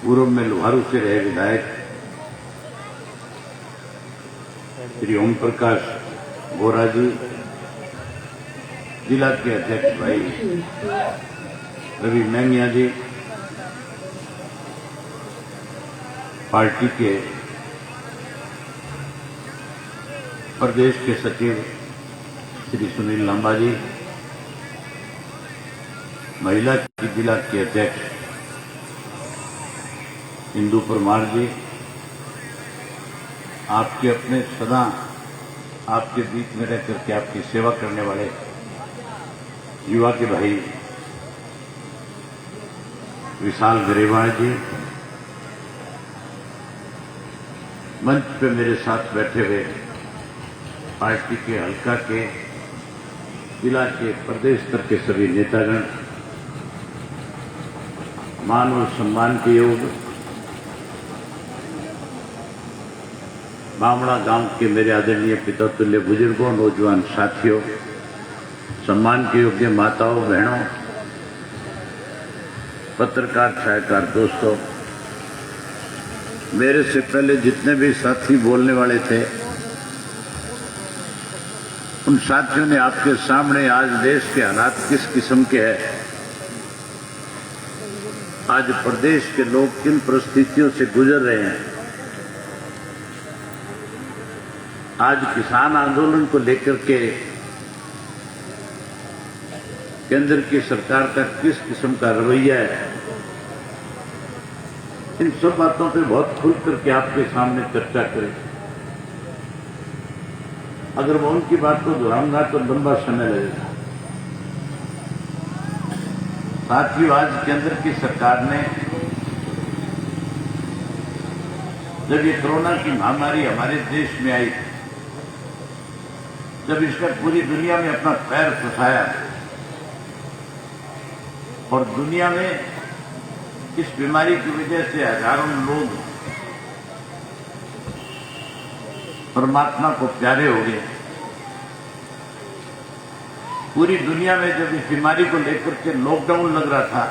पूर्व में लोहारू से रहे विधायक श्री ओम प्रकाश गोरा जी, जिला के अध्यक्ष भाई रवि मैंगिया जी, पार्टी के प्रदेश के सचिव श्री सुनील लांबा जी, महिला की जिला के अध्यक्ष इंदु परमार जी, आपके अपने सदा आपके बीच में रह करके आपकी सेवा करने वाले युवा के भाई विशाल गरेवाल जी, मंच पे मेरे साथ बैठे हुए पार्टी के हल्का के जिला के प्रदेश स्तर के सभी नेतागण, मान और सम्मान के योग बामड़ा गांव के मेरे आदरणीय पिता तुल्य बुजुर्गों, नौजवान साथियों, सम्मान के योग्य माताओं, बहनों, पत्रकार छायाकार दोस्तों, मेरे से पहले जितने भी साथी बोलने वाले थे उन साथियों ने आपके सामने आज देश के हालात किस किस्म के हैं, आज प्रदेश के लोग किन परिस्थितियों से गुजर रहे हैं, आज किसान आंदोलन को लेकर के केंद्र की सरकार का किस किस्म का रवैया है, इन सब बातों पे बहुत खुल करके आपके सामने चर्चा करें। अगर मैं उनकी बात को दोहराऊंगा तो लंबा समय लगेगा। साथियों, आज केंद्र की सरकार ने जब ये कोरोना की महामारी हमारे देश में आई, जब इसने पूरी दुनिया में अपना पैर फंसाया और दुनिया में इस बीमारी की वजह से हजारों लोग परमात्मा को प्यारे हो गए, पूरी दुनिया में जब इस बीमारी को लेकर के लॉकडाउन लग रहा था,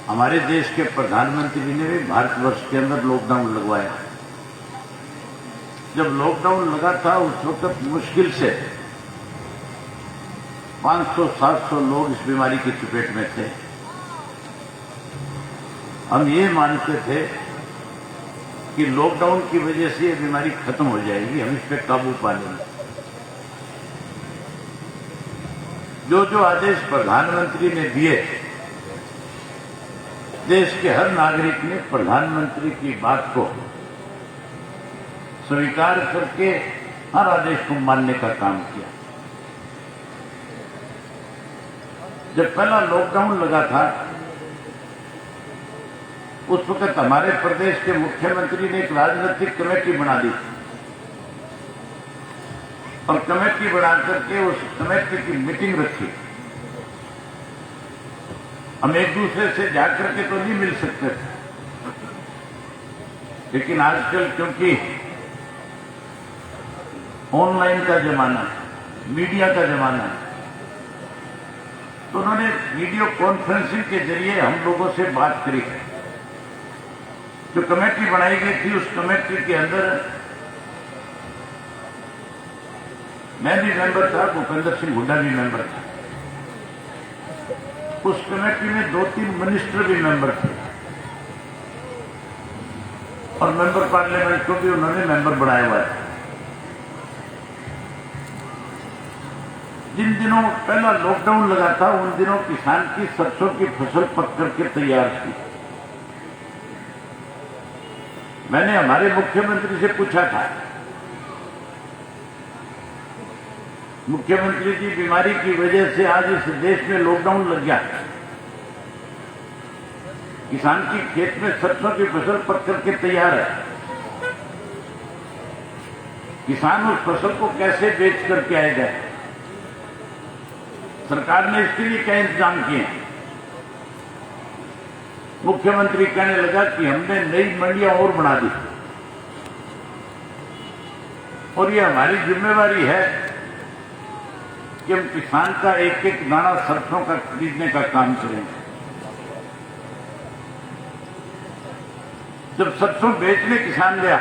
हमारे देश के प्रधानमंत्री ने भी भारतवर्ष के अंदर लॉकडाउन लगवाया। जब लॉकडाउन लगा था उस वक्त मुश्किल से 500-700 लोग इस बीमारी की चपेट में थे। हम ये मानते थे कि लॉकडाउन की वजह से ये बीमारी खत्म हो जाएगी, हम इस पर काबू पा लेंगे। जो जो आदेश प्रधानमंत्री ने दिए, देश के हर नागरिक ने प्रधानमंत्री की बात को स्वीकार करके हर आदेश को मानने का काम किया। जब पहला लॉकडाउन लगा था उस वक्त हमारे प्रदेश के मुख्यमंत्री ने एक राजनीतिक कमेटी बना दी और कमेटी बना करके उस कमेटी की मीटिंग रखी। हम एक दूसरे से जाकर के तो नहीं मिल सकते थे, लेकिन आजकल क्योंकि ऑनलाइन का जमाना है, मीडिया का जमाना है, तो उन्होंने वीडियो कॉन्फ्रेंसिंग के जरिए हम लोगों से बात करी। जो कमेटी बनाई गई थी उस कमेटी के अंदर मैं भी मेंबर था, भूपेंद्र सिंह हुड्डा भी मेंबर था। उस कमेटी में 2-3 मिनिस्टर भी मेंबर थे और मेंबर पार्लियामेंट को भी उन्होंने मेंबर बनाया हुआ है। जिन दिनों पहला लॉकडाउन लगा था उन दिनों किसान की सरसों की फसल पक करके तैयार थी। मैंने हमारे मुख्यमंत्री से पूछा था, मुख्यमंत्री जी, बीमारी की वजह से आज इस देश में लॉकडाउन लग गया, किसान की खेत में सरसों की फसल पक करके तैयार है, किसान उस फसल को कैसे बेच करके आएगा? सरकार ने इसके लिए क्या इंतजाम किए? मुख्यमंत्री कहने लगा कि हमने नई मंडियां और बना दी और ये हमारी जिम्मेवारी है कि हम किसान का एक एक दाना सरसों का खरीदने का काम करेंगे। जब सरसों बेचने किसान गया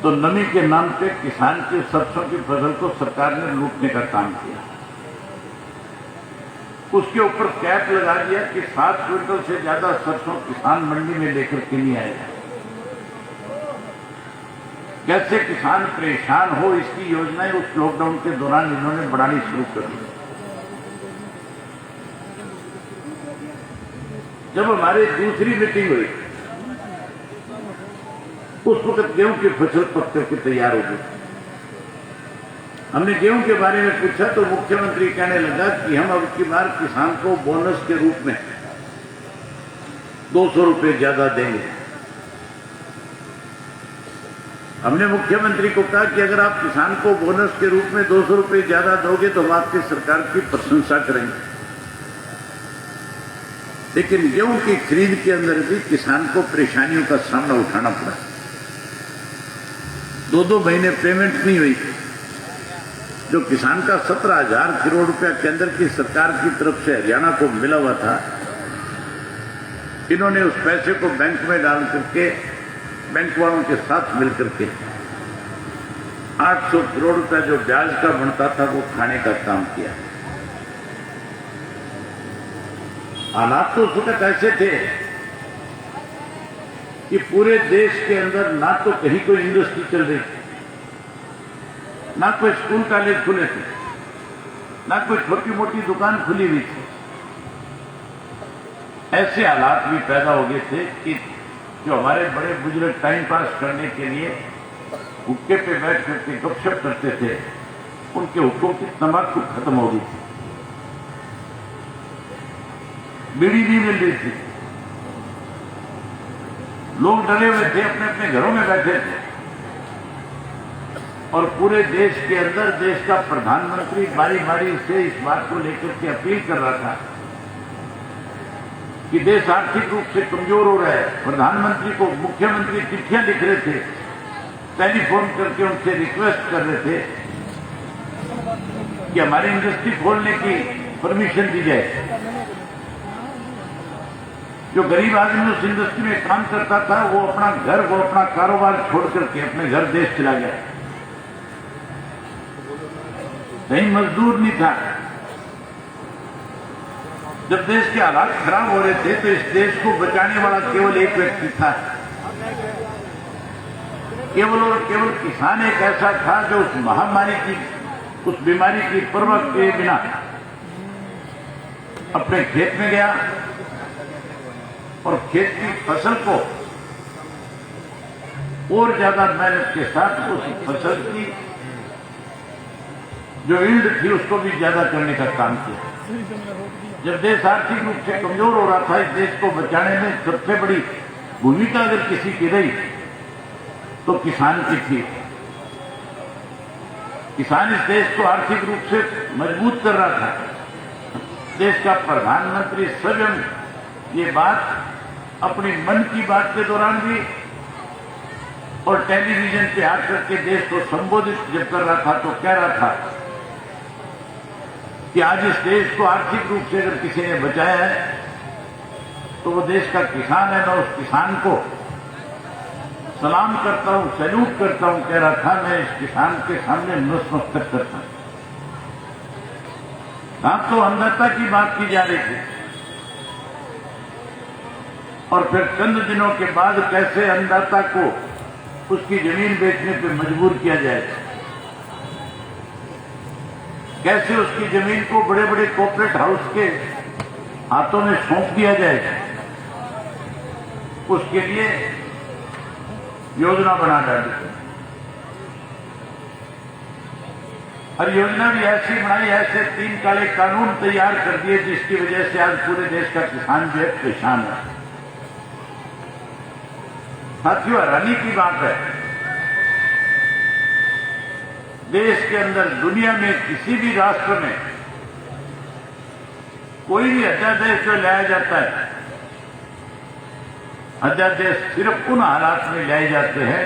तो नमी के नाम पे किसान की सरसों की फसल को सरकार ने लूटने का काम किया। उसके ऊपर कैप लगा दिया कि 7 क्विंटल से ज्यादा सरसों किसान मंडी में लेकर के नहीं आएगा। कैसे किसान परेशान हो, इसकी योजनाएं उस लॉकडाउन के दौरान इन्होंने बढ़ानी शुरू कर दी। जब हमारी दूसरी मीटिंग हुई उस वक्त गेहूं की फसल पक करके तैयार हो गई। हमने गेहूं के बारे में पूछा तो मुख्यमंत्री कहने लगा कि हम अब की बार किसान को बोनस के रूप में 200 रुपए ज्यादा देंगे। हमने मुख्यमंत्री को कहा कि अगर आप किसान को बोनस के रूप में 200 रुपए ज्यादा दोगे तो हम आपकी सरकार की प्रशंसा करेंगे। लेकिन गेहूं की खरीद के अंदर भी किसान को परेशानियों का सामना उठाना पड़ा। 2-2 महीने पेमेंट नहीं हुई। जो किसान का 17,000 करोड़ रुपया केंद्र की सरकार की तरफ से हरियाणा को मिला हुआ था, इन्होंने उस पैसे को बैंक में डाल करके बैंक वालों के साथ मिलकर के 800 करोड़ रुपया जो ब्याज का बनता था वो खाने का काम किया। हालात तो उस वक्त ऐसे थे कि पूरे देश के अंदर ना तो कहीं कोई इंडस्ट्री चल रही थी, ना कोई स्कूल कॉलेज खुले थे, ना कोई छोटी मोटी दुकान खुली हुई थी। ऐसे हालात भी पैदा हो गए थे कि जो हमारे बड़े बुजुर्ग टाइम पास करने के लिए हुक्के पे बैठ करके गपशप करते थे, उनके हुक्कों की तंबाकू खत्म हो गई थी, बीड़ी नहीं मिल रही थी। लोग डरे हुए थे, अपने अपने घरों में बैठे थे। और पूरे देश के अंदर देश का प्रधानमंत्री बारी बारी से इस बात को लेकर के अपील कर रहा था कि देश आर्थिक रूप से कमजोर हो रहा है। प्रधानमंत्री को मुख्यमंत्री चिट्ठियां लिख रहे थे, टेलीफोन करके उनसे रिक्वेस्ट कर रहे थे कि हमारी इंडस्ट्री खोलने की परमिशन दी जाए। जो गरीब आदमी उस इंडस्ट्री में काम करता था वो अपना घर, वो अपना कारोबार छोड़ करके अपने घर देश चला गया। कहीं मजदूर नहीं था। जब देश के हालात खराब हो रहे थे तो इस देश को बचाने वाला केवल एक व्यक्ति था, केवल और केवल किसान एक ऐसा था जो उस महामारी की, उस बीमारी की परवाह किए बिना अपने खेत में गया और खेत की फसल को और ज्यादा मेहनत के साथ उस फसल की जो ईल्ड थी उसको भी ज्यादा करने का काम किया। जब देश आर्थिक रूप से कमजोर हो रहा था, इस देश को बचाने में सबसे बड़ी भूमिका अगर किसी की रही तो किसान की थी। किसान इस देश को आर्थिक रूप से मजबूत कर रहा था। देश का प्रधानमंत्री स्वयं ये बात अपनी मन की बात के दौरान भी और टेलीविजन पे आकर के देश को संबोधित जब कर रहा था तो कह रहा था कि आज इस देश को आर्थिक रूप से अगर किसी ने बचाया है तो वो देश का किसान है। मैं उस किसान को सलाम करता हूं, सैल्यूट करता हूं, कह रहा था। मैं इस किसान के सामने नतमस्तक करता हूं। आप तो अन्नदाता की बात की जा रही थी और फिर चंद दिनों के बाद कैसे अन्नदाता को उसकी जमीन बेचने पर मजबूर किया जाए, कैसे उसकी जमीन को बड़े बड़े कॉर्पोरेट हाउस के हाथों में सौंप दिया जाए, उसके लिए योजना बना डाली। और योजना भी ऐसी बनाई, ऐसे 3 काले कानून तैयार कर दिए जिसकी वजह से आज पूरे देश का किसान जो है परेशान है। साथियों, हैरानी की बात है, देश के अंदर, दुनिया में किसी भी राष्ट्र में कोई भी अध्यादेश जो लाया जाता है, अध्यादेश सिर्फ उन हालात में लाए जाते हैं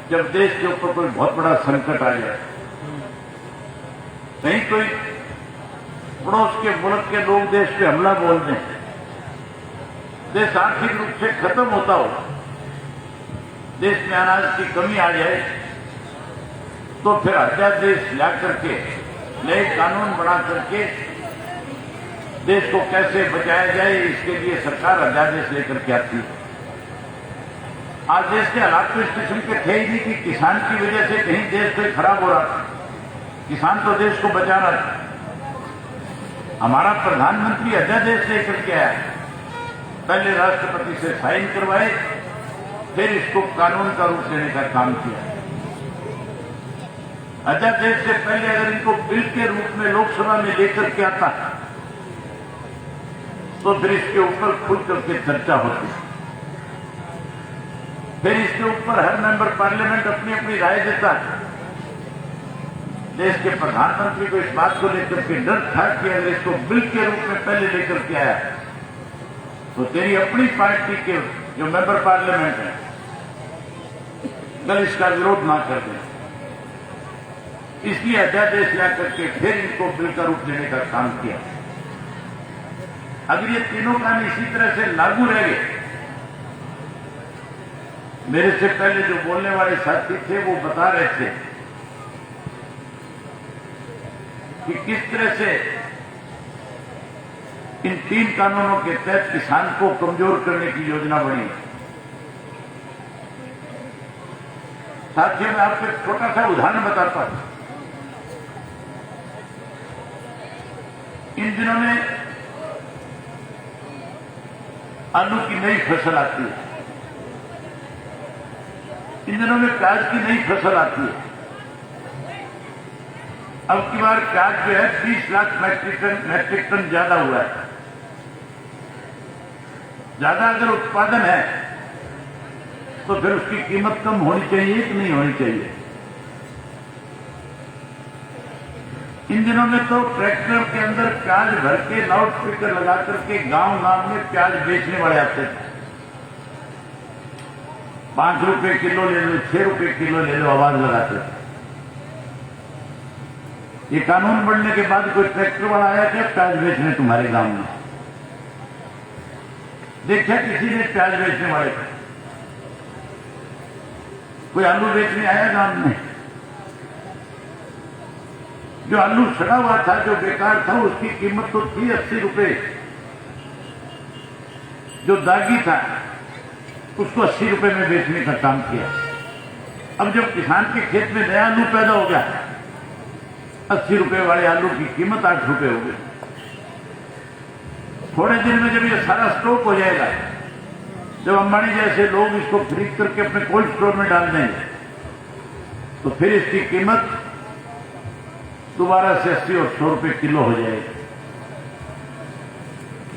जब देश के ऊपर कोई बहुत बड़ा संकट आ जाए। कहीं कोई पड़ोस के मुल्क के लोग देश पे हमला बोल दें देश आर्थिक रूप से खत्म होता हो, देश में अनाज की कमी आ जाए, तो फिर अध्यादेश ला करके नए कानून बना करके देश को कैसे बचाया जाए, इसके लिए सरकार अध्यादेश लेकर के आती है। आज देश के हालात तो इस किस्म के थे ही नहीं कि किसान की वजह से कहीं देश से खराब हो रहा था। किसान तो देश को बचा रहा था। हमारा प्रधानमंत्री अध्यादेश लेकर के आया, पहले राष्ट्रपति से साइन करवाए, फिर इसको कानून का रूप देने का काम किया। अध्यादेश से पहले अगर इनको बिल के रूप में लोकसभा में लेकर के आता तो फिर इसके ऊपर खुल करके चर्चा होती, फिर इसके ऊपर हर मेंबर पार्लियामेंट अपनी अपनी राय देता। देश के प्रधानमंत्री को इस बात को लेकर के डर था कि अगर इसको बिल के रूप में पहले लेकर के आया तो तेरी अपनी पार्टी के जो मेंबर पार्लियामेंट है कल इसका विरोध ना कर दें। इसलिए अध्यादेश ला करके फिर इनको बिल का रूप देने का काम किया। अगर ये तीनों काम इसी तरह से लागू रह गए, मेरे से पहले जो बोलने वाले साथी थे वो बता रहे थे कि किस तरह से इन 3 कानूनों के तहत किसान को कमजोर करने की योजना बनी। साथियों, मैं आपको एक छोटा सा उदाहरण बताता हूं। इन दिनों में आलू की नई फसल आती है, इन दिनों में प्याज की नई फसल आती है। अब की बार प्याज जो है 30 लाख मैट्रिक टन ज्यादा हुआ है। ज्यादा अगर उत्पादन है तो फिर उसकी कीमत कम होनी चाहिए कि नहीं होनी चाहिए। इन दिनों में तो ट्रैक्टर के अंदर प्याज भर के लाउड स्पीकर लगा करके गांव में प्याज बेचने वाले आते थे। 5 रुपए किलो ले लो, 6 रुपए किलो ले लो, आवाज लगाते थे। ये कानून बनने के बाद कोई ट्रैक्टर वाला आया क्या प्याज बेचने तुम्हारे गांव में? देखा किसी ने प्याज बेचने वाले? कोई आलू बेचने आया गांव में? जो आलू सड़ा हुआ था, जो बेकार था, उसकी कीमत तो थी 80 रुपए। जो दागी था उसको 80 रुपए में बेचने का काम किया। अब जब किसान के खेत में नया आलू पैदा हो गया, 80 रुपए वाले आलू की कीमत 8 रुपए हो गई। थोड़े दिन में जब ये सारा स्टॉक हो जाएगा, जब अंबानी जैसे लोग इसको खरीद करके अपने कोल्ड स्टोर में डाल देंगे, तो फिर इसकी कीमत दोबारा से 80 और 100 रुपए किलो हो जाएगी।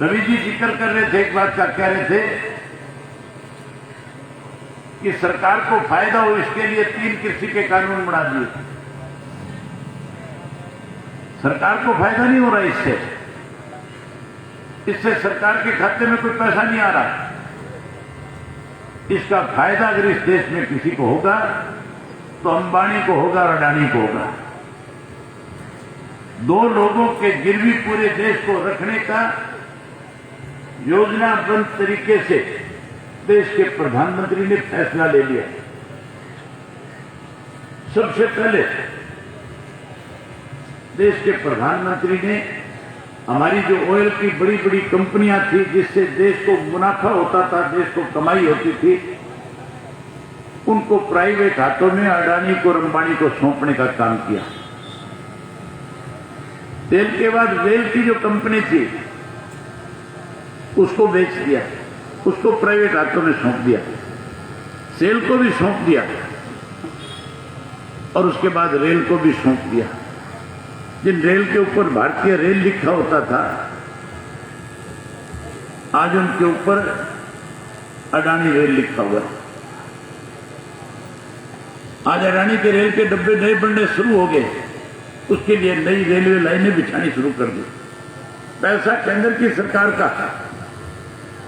रवि जी जिक्र कर रहे थे, एक बात क्या कह रहे थे कि सरकार को फायदा हो, इसके लिए 3 कृषि के कानून बना दिए। सरकार को फायदा नहीं हो रहा इससे सरकार के खाते में कोई पैसा नहीं आ रहा। इसका फायदा अगर इस देश में किसी को होगा तो अंबानी को होगा, अडानी को होगा। 2 लोगों के गिरवी पूरे देश को रखने का योजनाबद्ध तरीके से देश के प्रधानमंत्री ने फैसला ले लिया। सबसे पहले देश के प्रधानमंत्री ने हमारी जो ऑयल की बड़ी बड़ी कंपनियां थी, जिससे देश को मुनाफा होता था, देश को कमाई होती थी, उनको प्राइवेट हाथों में अडानी को, अंबानी को सौंपने का काम किया। तेल के बाद रेल की जो कंपनी थी उसको बेच दिया, उसको प्राइवेट हाथों में सौंप दिया। सेल को भी सौंप दिया और उसके बाद रेल को भी सौंप दिया। जिन रेल के ऊपर भारतीय रेल लिखा होता था, आज उनके ऊपर अडानी रेल लिखा हुआ है। आज अडानी के रेल के डब्बे नए बनने शुरू हो गए, उसके लिए नई रेलवे लाइनें बिछानी शुरू कर दी। पैसा केंद्र की सरकार का,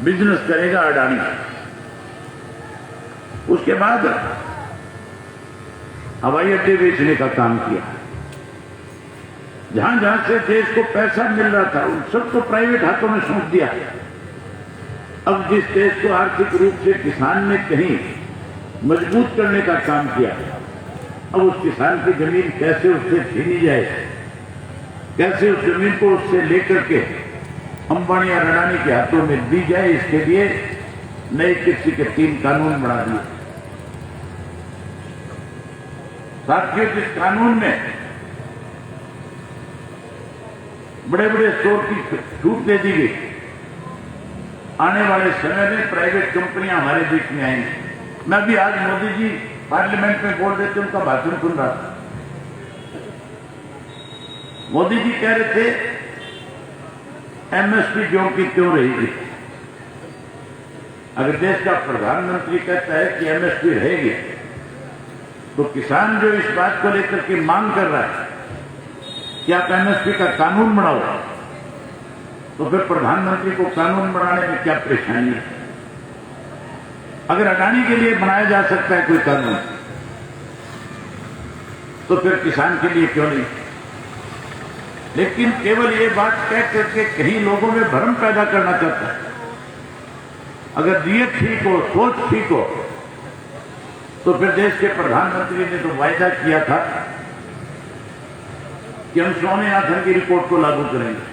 बिजनेस करेगा अडानी। उसके बाद हवाई अड्डे बेचने का काम किया। जहां जहां से देश को पैसा मिल रहा था उन सबको प्राइवेट हाथों में सौंप दिया। अब जिस देश को आर्थिक रूप से किसान ने कहीं मजबूत करने का काम किया, अब उस किसान की जमीन कैसे उससे छीनी जाए, कैसे उस जमीन को उससे लेकर के अंबानी और अडानी के हाथों में दी जाए, इसके लिए नई किस्म के 3 कानून बना दिए। साथियों, जिस कानून में बड़े बड़े स्टोर की छूट दे दी गई, आने वाले समय में प्राइवेट कंपनियां हमारे देश में आएंगी। मैं भी आज मोदी जी पार्लियामेंट में बोल रहे थे, उनका भाषण सुन रहा था। मोदी जी कह रहे थे एमएसपी ज्यों की त्यों रहेगी। अगर देश का प्रधानमंत्री कहता है कि एमएसपी रहेगी, तो किसान जो इस बात को लेकर के मांग कर रहा है कि आप एमएसपी का कानून बनाओ, तो फिर प्रधानमंत्री को कानून बनाने में क्या परेशानी है? अगर अडानी के लिए बनाया जा सकता है कोई कानून, तो फिर किसान के लिए क्यों नहीं? लेकिन केवल ये बात कह करके कहीं लोगों में भ्रम पैदा करना चाहता है। अगर नीयत ठीक हो, सोच ठीक हो, तो फिर देश के प्रधानमंत्री ने तो वायदा किया था कि हम स्वामीनाथन की रिपोर्ट को लागू करेंगे।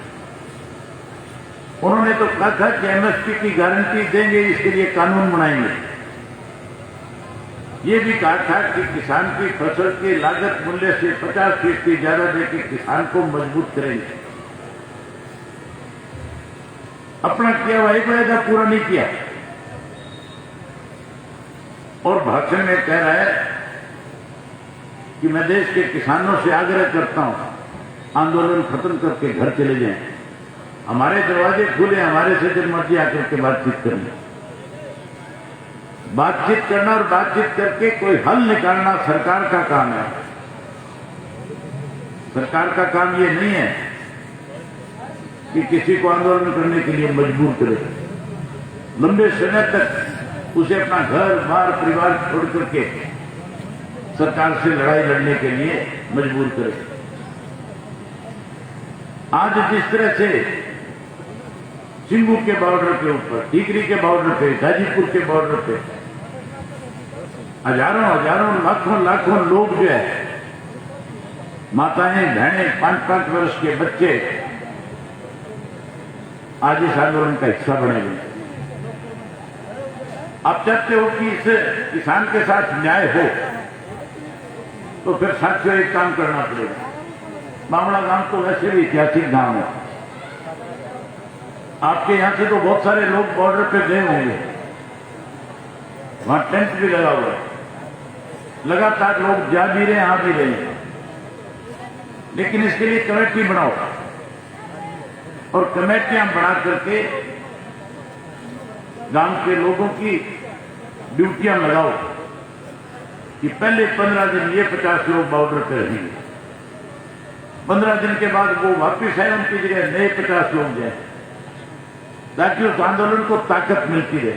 उन्होंने तो कहा था कि एमएसपी की गारंटी देंगे, इसके लिए कानून बनाएंगे। ये भी कहा था कि किसान की फसल के लागत मूल्य से 50% ज्यादा देकर किसान को मजबूत करेंगे। अपना किया हुआ एक वायदा पूरा नहीं किया, और भाषण में कह रहा है कि मैं देश के किसानों से आग्रह करता हूं, आंदोलन खत्म करके घर चले जाएं। हमारे दरवाजे खुले, हमारे से जब मर्जी आकर के बातचीत करें। बातचीत करना और बातचीत करके कोई हल निकालना सरकार का काम है। सरकार का काम ये नहीं है कि किसी को आंदोलन करने के लिए मजबूर करे, लंबे समय तक उसे अपना घर बार परिवार छोड़ करके सरकार से लड़ाई लड़ने के लिए मजबूर करे। आज जिस तरह से सिंगू के बॉर्डर के ऊपर, टीकरी के बॉर्डर पे, गाजीपुर के बॉर्डर पे हजारों हजारों लाखों लाखों लोग जो है, माताएं बहनें 5-5 वर्ष के बच्चे आज इस आंदोलन का हिस्सा बने हुए। आप चाहते हो कि इस किसान के साथ न्याय हो, तो फिर साथियों एक काम करना पड़ेगा। मामला गांव तो वैसे भी ऐतिहासिक गांव है। आपके यहां से तो बहुत सारे लोग बॉर्डर पे गए होंगे, वहां टेंट भी लगा हुआ है, लगातार लोग जा भी रहे, आ भी रहे हैं। लेकिन इसके लिए कमेटी बनाओ, और कमेटियां बना करके गांव के लोगों की ड्यूटियां लगाओ कि पहले 15 दिन ये 50 लोग बॉर्डर पे रहेंगे, 15 दिन के बाद वो वापिस आए, उनकी जगह नए 50 लोग जाए, ताकि उस आंदोलन को ताकत मिलती रहे।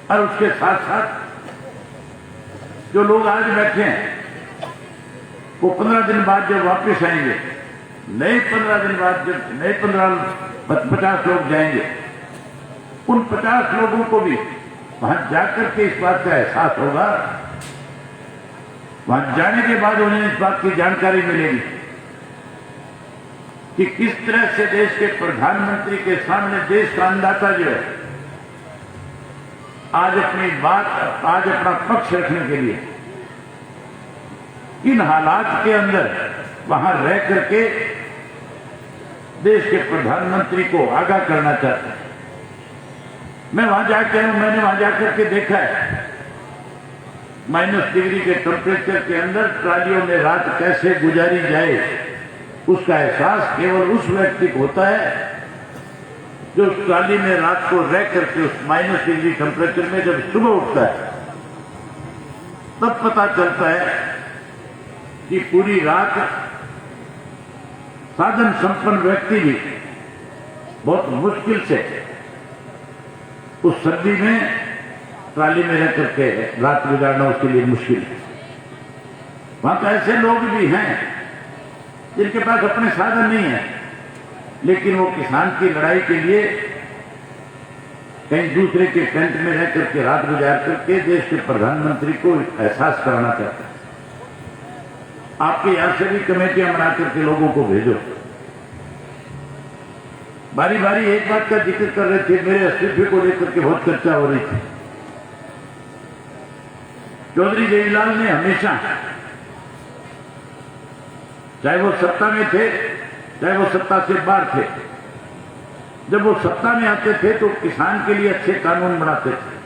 और उसके साथ साथ जो लोग आज बैठे हैं, वो 15 दिन बाद जब वापिस आएंगे, नए 15 दिन बाद जब नए 50 लोग जाएंगे, उन 50 लोगों को भी वहां जाकर के इस बात का एहसास होगा। वहां जाने के बाद उन्हें इस बात की जानकारी मिलेगी कि किस तरह से देश के प्रधानमंत्री के सामने देश का अन्नदाता जो है, आज अपनी बात, आज अपना पक्ष रखने के लिए इन हालात के अंदर वहां रह करके देश के प्रधानमंत्री को आगाह करना चाहता है। मैं वहां जाकर हूं, मैंने वहां जाकर के देखा है, -, डिग्री के टेम्परेचर के अंदर ट्रालियों में रात कैसे गुजारी जाए, उसका एहसास केवल उस व्यक्ति को होता है जो उस ट्राली में रात को रह करके उस -, डिग्री टेम्परेचर में जब सुबह उठता है, तब पता चलता है कि पूरी रात साधन संपन्न व्यक्ति भी बहुत मुश्किल से उस सर्दी में ट्राली में रह करके रात गुजारना उसके लिए मुश्किल है। वहां तो ऐसे लोग भी हैं जिनके पास अपने साधन नहीं है, लेकिन वो किसान की लड़ाई के लिए कहीं दूसरे के टेंट में रह करके रात गुजार करके देश के प्रधानमंत्री को एहसास कराना चाहते हैं। आपके यहां से भी कमेटियां बना करके लोगों को भेजो। बारी बारी एक बात का जिक्र कर रहे थे, मेरे इस्तीफे को लेकर के बहुत चर्चा हो रही थी। चौधरी देवीलाल ने हमेशा, चाहे वो सत्ता में थे चाहे वो सत्ता से बाहर थे, जब वो सत्ता में आते थे तो किसान के लिए अच्छे कानून बनाते थे।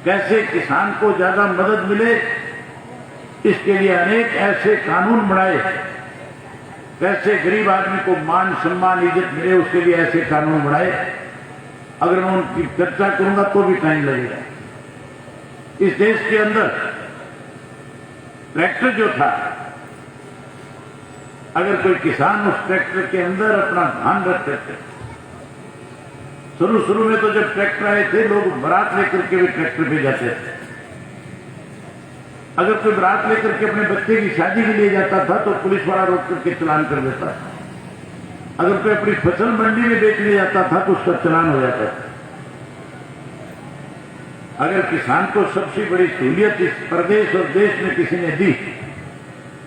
कैसे किसान को ज्यादा मदद मिले इसके लिए अनेक ऐसे कानून बनाए, कैसे गरीब आदमी को मान सम्मान इज्जत मिले उसके लिए ऐसे कानून बनाए। अगर मैं उनकी चर्चा करूंगा तो भी टाइम लगेगा। इस देश के अंदर ट्रैक्टर जो था, अगर कोई किसान उस ट्रैक्टर के अंदर अपना धान रखते थे, शुरू में तो जब ट्रैक्टर आए थे लोग बारात लेकर के भी ट्रैक्टर पे जाते थे। अगर कोई बारात लेकर के अपने बच्चे की शादी में ले जाता था तो पुलिस वाला रोक करके चलान कर देता था। अगर कोई अपनी फसल मंडी में बेचने जाता था तो उसका चलान हो जाता था। अगर किसान को सबसे बड़ी सहूलियत इस प्रदेश और देश में किसी ने दी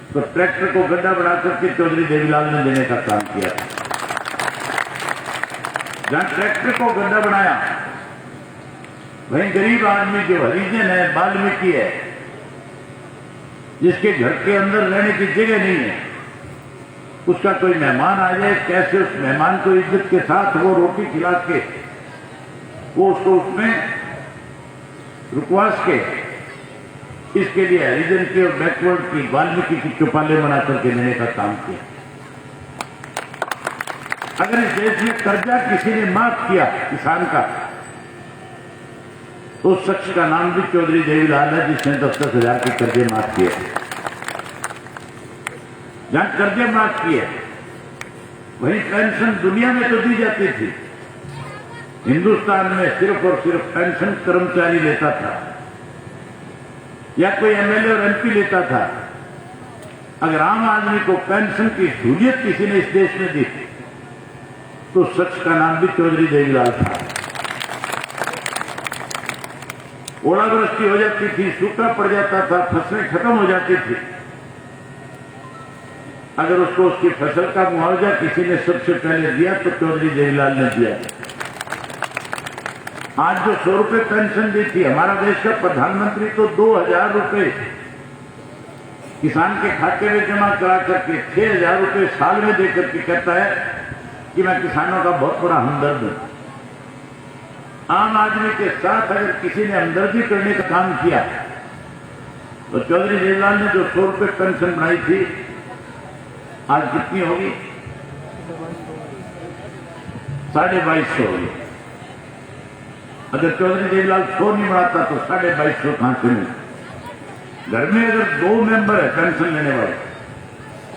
तो ट्रैक्टर को गड्ढा बना करके चौधरी देवीलाल ने देने का काम किया। जहां ट्रैक्टर को गड्ढा बनाया वहीं गरीब आदमी जो हरिजन है, वाल्मीकि है, जिसके घर के अंदर रहने की जगह नहीं है, उसका कोई मेहमान आ जाए, कैसे उस मेहमान को इज्जत के साथ वो रोटी खिला के वो उसको उसमें रुकवास के, इसके लिए हरिजन की और बैकवर्ड की, वाल्मीकि की चौपाले बना करके देने का काम किया। अगर इस देश में कर्जा किसी ने माफ किया किसान का तो उस शख्स का नाम भी चौधरी देवीलाल है, जिसने 10-10 हजार के कर्जे माफ किए। जहां कर्जे माफ किए वहीं पेंशन दुनिया में तो दी जाती थी, हिंदुस्तान में सिर्फ और सिर्फ पेंशन कर्मचारी लेता था या कोई एमएलए और एमपी लेता था। अगर आम आदमी को पेंशन की सहूलियत किसी ने इस देश में दी तो शख्स का नाम भी चौधरी देवीलाल था। ओलावृष्टि हो जाती थी, सूखा पड़ जाता था, फसलें खत्म हो जाती थी, अगर उसको उसकी फसल का मुआवजा किसी ने सबसे पहले दिया तो चौधरी देवीलाल ने दिया। आज जो 100 रुपए पेंशन दी थी, हमारा देश का प्रधानमंत्री तो 2000 रुपए किसान के खाते में जमा करा करके 6000 रुपए साल में देकर के कहता है कि मैं किसानों का बहुत बड़ा हमदर्द हूं। आम आदमी के साथ अगर किसी ने हमदर्दी करने का काम किया तो चौधरी देवीलाल ने जो 100 रुपए पेंशन बनाई थी आज कितनी होगी? 2250 होगी। अगर चौधरी देवीलाल 100 नहीं बढ़ाता तो 2250 कहां से मिले? घर में अगर 2 मेंबर है पेंशन लेने वाले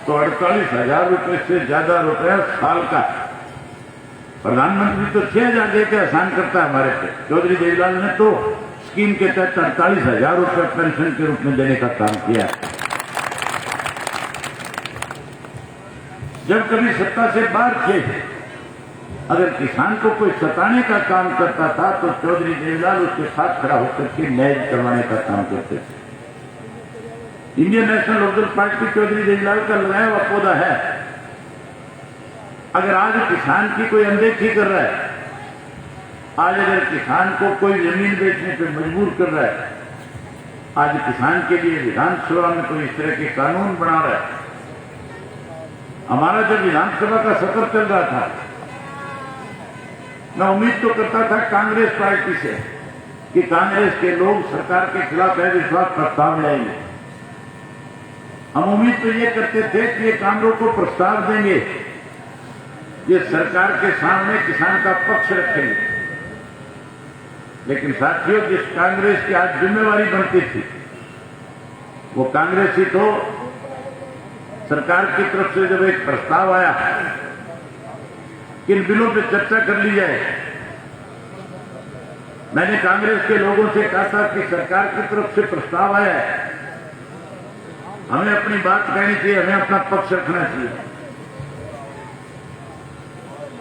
तो 48,000 रुपए से ज्यादा रुपया साल का। प्रधानमंत्री तो 6,000 देकर आसान करता है हमारे पे, चौधरी देवीलाल ने तो स्कीम के तहत 48,000 रुपए पेंशन के रूप में देने का काम किया। जब कभी सत्ता से बाहर थे, अगर किसान को कोई सताने का काम करता था तो चौधरी देवीलाल उसके साथ खड़ा होकर के न्याय करवाने का काम करते थे। Indian National Lokdal party Chaudhary Devilal का लगाया हुआ पौधा है। अगर आज किसान की कोई अनदेखी कर रहा है, आज अगर किसान को कोई जमीन बेचने पे मजबूर कर रहा है, आज किसान के लिए विधानसभा में कोई इस तरह के कानून बना रहा है। हमारा जब विधानसभा का सत्र चल रहा था, मैं उम्मीद तो करता था कांग्रेस पार्टी से कि कांग्रेस के लोग सरकार के खिलाफ अविश्वास प्रस्ताव लाएंगे। हम उम्मीद तो ये करते थे कि ये कांग्रेस को प्रस्ताव देंगे, ये सरकार के सामने किसान का पक्ष रखेंगे। लेकिन साथियों, जिस कांग्रेस की आज जिम्मेवारी बनती थी वो कांग्रेस ही तो सरकार की तरफ से जब एक प्रस्ताव आया किन बिलों पे चर्चा कर ली जाए, मैंने कांग्रेस के लोगों से कहा था कि सरकार की तरफ से प्रस्ताव आया है, हमें अपनी बात कहनी चाहिए, हमें अपना पक्ष रखना चाहिए।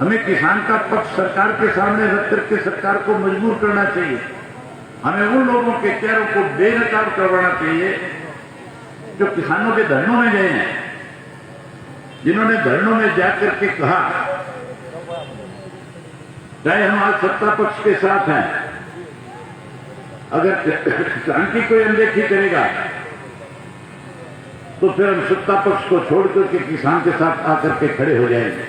हमें किसान का पक्ष सरकार के सामने रख करके सरकार को मजबूर करना चाहिए। हमें उन लोगों के चेहरों को बेनकाब करवाना चाहिए जो किसानों के धरनों में गए हैं, जिन्होंने धरनों में जाकर के कहा, चाहे हम आज सत्ता पक्ष के साथ हैं, अगर किसान की कोई अनदेखी करेगा तो फिर हम सत्ता पक्ष को छोड़कर के किसान के साथ आकर के खड़े हो जाएंगे।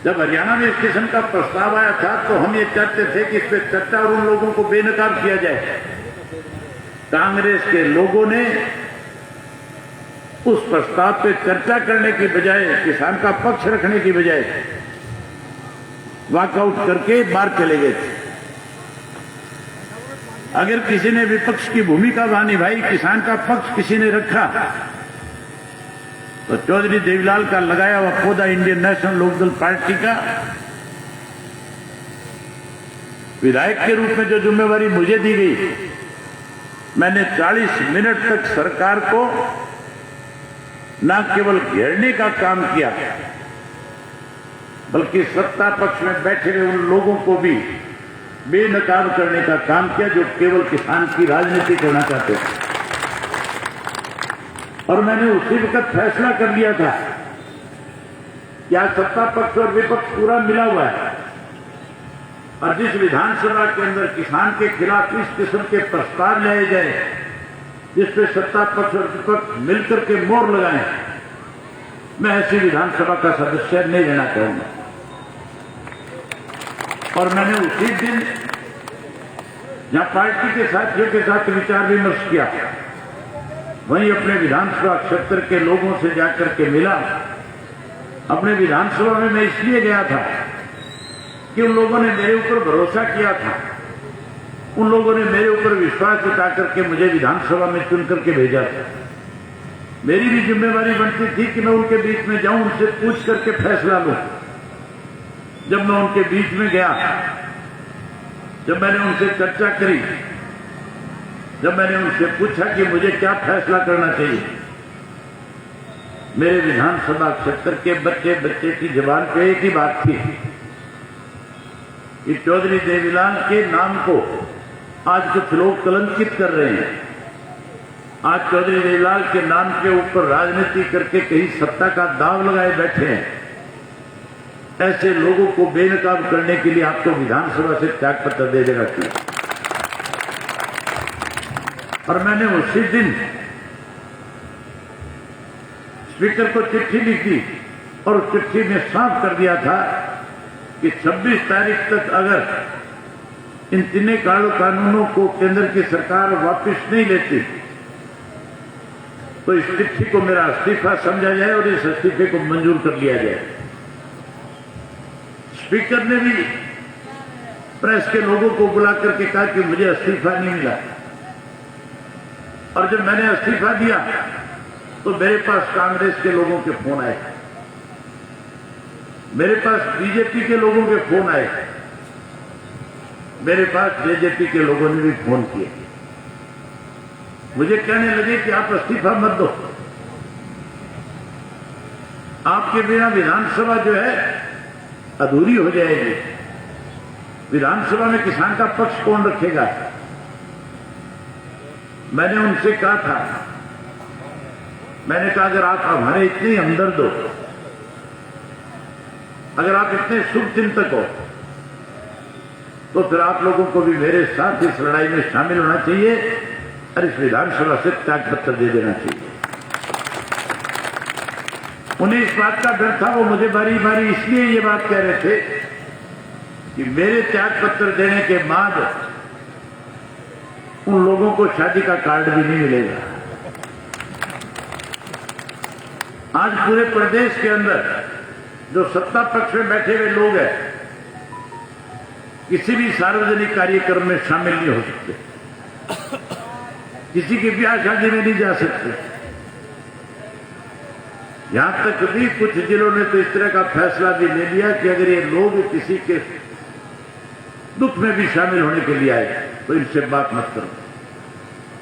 जब हरियाणा में इस किस्म का प्रस्ताव आया था तो हम ये चाहते थे कि इस पर चर्चा और उन लोगों को बेनकाब किया जाए। कांग्रेस के लोगों ने उस प्रस्ताव पे चर्चा करने की बजाय, किसान का पक्ष रखने की बजाय वॉकआउट करके बाहर चले गए थे। अगर किसी ने विपक्ष की भूमिका निभाई, किसान का पक्ष किसी ने रखा, तो चौधरी देवीलाल का लगाया हुआ पौधा इंडियन नेशनल लोकदल पार्टी का विधायक के रूप में जो जिम्मेवारी मुझे दी गई, मैंने 40 मिनट तक सरकार को न केवल घेरने का काम किया, बल्कि सत्ता पक्ष में बैठे हुए उन लोगों को भी बेनकाब करने का काम किया जो केवल किसान की राजनीति करना चाहते हैं। और मैंने उसी वक्त फैसला कर लिया था कि आज सत्ता पक्ष और विपक्ष पूरा मिला हुआ है, और जिस विधानसभा के अंदर किसान के खिलाफ इस किस्म के प्रस्ताव लाए जाए जिसपे सत्ता पक्ष और विपक्ष मिलकर के मोहर लगाएं, मैं ऐसी विधानसभा का सदस्य नहीं रहना चाहूंगा। और मैंने उसी दिन जहां पार्टी के साथियों के साथ विचार विमर्श किया, वहीं अपने विधानसभा क्षेत्र के लोगों से जाकर के मिला। अपने विधानसभा में मैं इसलिए गया था कि उन लोगों ने मेरे ऊपर भरोसा किया था, उन लोगों ने मेरे ऊपर विश्वास जता करके मुझे विधानसभा में चुन करके भेजा था। मेरी भी जिम्मेवारी बनती थी कि मैं उनके बीच में जाऊं, उनसे पूछ करके फैसला लूं। जब मैं उनके बीच में गया, जब मैंने उनसे चर्चा करी, जब मैंने उनसे पूछा कि मुझे क्या फैसला करना चाहिए, मेरे विधानसभा क्षेत्र के बच्चे बच्चे की जुबान पे एक ही बात थी कि चौधरी देवीलाल के नाम को आज कुछ लोग कलंकित कर रहे हैं। आज चौधरी देवीलाल के नाम के ऊपर राजनीति करके कहीं सत्ता का दाव लगाए बैठे हैं। ऐसे लोगों को बेनकाब करने के लिए आपको विधानसभा से त्यागपत्र दे देना चाहिए। और मैंने उसी दिन स्पीकर को चिट्ठी लिखी और उस चिट्ठी में साफ कर दिया था कि 26 तारीख तक अगर इन तीनों कानूनों को केंद्र की सरकार वापस नहीं लेती तो इस चिट्ठी को मेरा इस्तीफा समझा जाए और इस इस्तीफे को मंजूर कर लिया जाए। स्पीकर ने भी प्रेस के लोगों को बुला करके कहा कि मुझे इस्तीफा नहीं मिला, और जब मैंने इस्तीफा दिया तो मेरे पास कांग्रेस के लोगों के फोन आए, मेरे पास बीजेपी के लोगों के फोन आए, मेरे पास जेजेपी के लोगों ने भी फोन किए। मुझे कहने लगे कि आप इस्तीफा मत दो, आपके बिना विधानसभा जो है अधूरी हो जाएगी। विधानसभा में किसान का पक्ष कौन रखेगा? मैंने उनसे कहा था, मैंने कहा अगर आप हमारे इतने हमदर्द हो, अगर आप इतने शुभ चिंतक हो, तो फिर आप लोगों को भी मेरे साथ इस लड़ाई में शामिल होना चाहिए और इस विधानसभा से त्यागपत्र दे देना चाहिए। उन्हें इस बात का डर था, वो मुझे बारी बारी इसलिए ये बात कह रहे थे कि मेरे त्यागपत्र देने के बाद उन लोगों को शादी का कार्ड भी नहीं मिलेगा। आज पूरे प्रदेश के अंदर जो सत्ता पक्ष में बैठे हुए लोग हैं, किसी भी सार्वजनिक कार्यक्रम में शामिल नहीं हो सकते, किसी की ब्याह शादी में नहीं जा सकते। यहां तक भी कुछ जिलों ने तो इस तरह का फैसला भी ले लिया कि अगर ये लोग किसी के दुख में भी शामिल होने के लिए आए तो इनसे बात मत करो।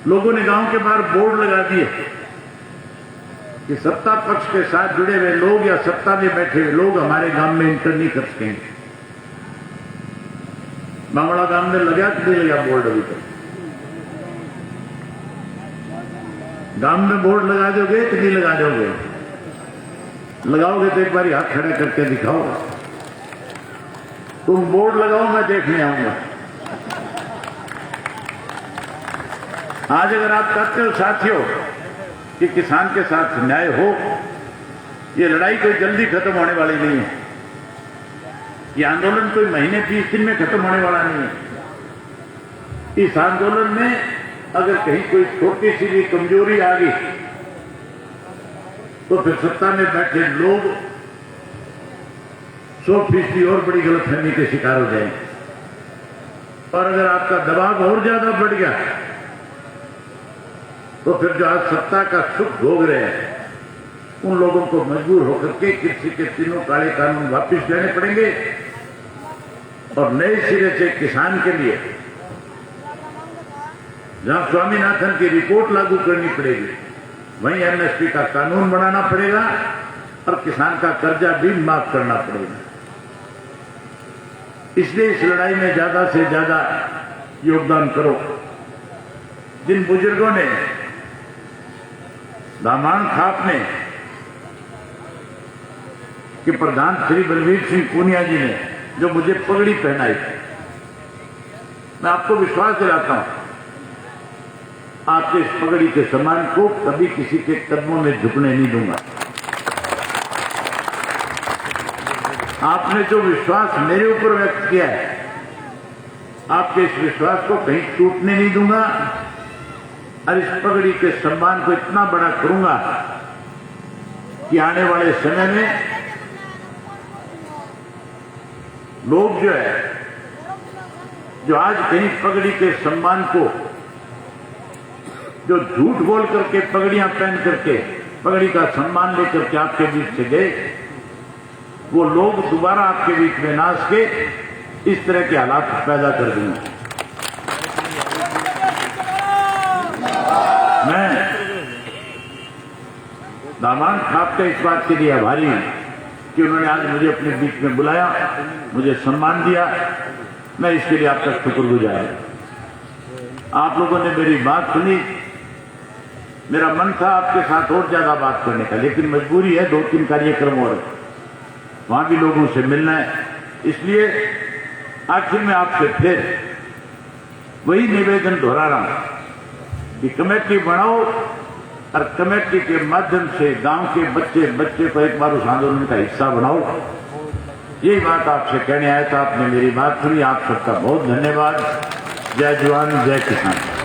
लोगों ने गांव के बाहर बोर्ड लगा दिए कि सत्ता पक्ष के साथ जुड़े हुए लोग या सत्ता में बैठे हुए लोग हमारे गांव में इंटर नहीं कर सकेंगे। बांगड़ा गांव में लगा कि नहीं लगा बोर्ड अभी तक? गांव में बोर्ड लगा दोगे कि नहीं लगा दोगे? लगाओगे तो एक बार हाथ खड़ा करके दिखाओ। तुम बोर्ड लगाओ, मैं देखने आऊंगा। आज अगर आप कहते हो साथियों कि किसान के साथ न्याय हो, ये लड़ाई कोई जल्दी खत्म होने वाली नहीं है। ये आंदोलन कोई महीने 20 दिन में खत्म होने वाला नहीं है। इस आंदोलन में अगर कहीं कोई छोटी सी भी कमजोरी आ गई तो फिर सत्ता में बैठे लोग 100% और बड़ी गलतफहमी के शिकार हो जाएंगे। और अगर आपका दबाव और ज्यादा बढ़ गया तो फिर जो आज सत्ता का सुख भोग रहे हैं उन लोगों को मजबूर होकर के कृषि के तीनों काले कानून वापस लेने पड़ेंगे और नए सिरे से किसान के लिए जहां स्वामीनाथन की रिपोर्ट लागू करनी पड़ेगी, वहीं एमएसपी का कानून बनाना पड़ेगा और किसान का कर्जा भी माफ करना पड़ेगा। इसलिए इस लड़ाई में ज्यादा से ज्यादा योगदान करो। जिन बुजुर्गों ने दामान खाप ने कि प्रधान श्री बलवीर सिंह पूनिया जी ने जो मुझे पगड़ी पहनाई, मैं आपको विश्वास दिलाता हूं आपके इस पगड़ी के सम्मान को कभी किसी के कदमों में झुकने नहीं दूंगा। आपने जो विश्वास मेरे ऊपर व्यक्त किया है, आपके इस विश्वास को कहीं टूटने नहीं दूंगा और इस पगड़ी के सम्मान को इतना बड़ा करूंगा कि आने वाले समय में लोग जो आज कहीं पगड़ी के सम्मान को जो झूठ बोल करके पगड़ियां पहन करके पगड़ी का सम्मान लेकर के आपके बीच से गए, वो लोग दोबारा आपके बीच में नाच के इस तरह के हालात पैदा कर देंगे। मैं दामान खाप का इस बात के लिए आभारी हूं कि उन्होंने आज मुझे अपने बीच में बुलाया, मुझे सम्मान दिया। मैं इसके लिए आपका शुक्रगुजार हूं। आप लोगों ने मेरी बात सुनी। मेरा मन था आपके साथ और ज्यादा बात करने का, लेकिन मजबूरी है, 2-3 कार्यक्रम और वहां भी लोगों से मिलना है। इसलिए आखिर में आपसे फिर वही निवेदन दोहरा रहा हूं कि कमेटी बनाओ और कमेटी के माध्यम से गांव के बच्चे को एक बार उस आंदोलन का हिस्सा बनाओ। यही बात आपसे कहने आया था। आपने मेरी बात सुनी। आप सबका बहुत धन्यवाद। जय जवान जय किसान।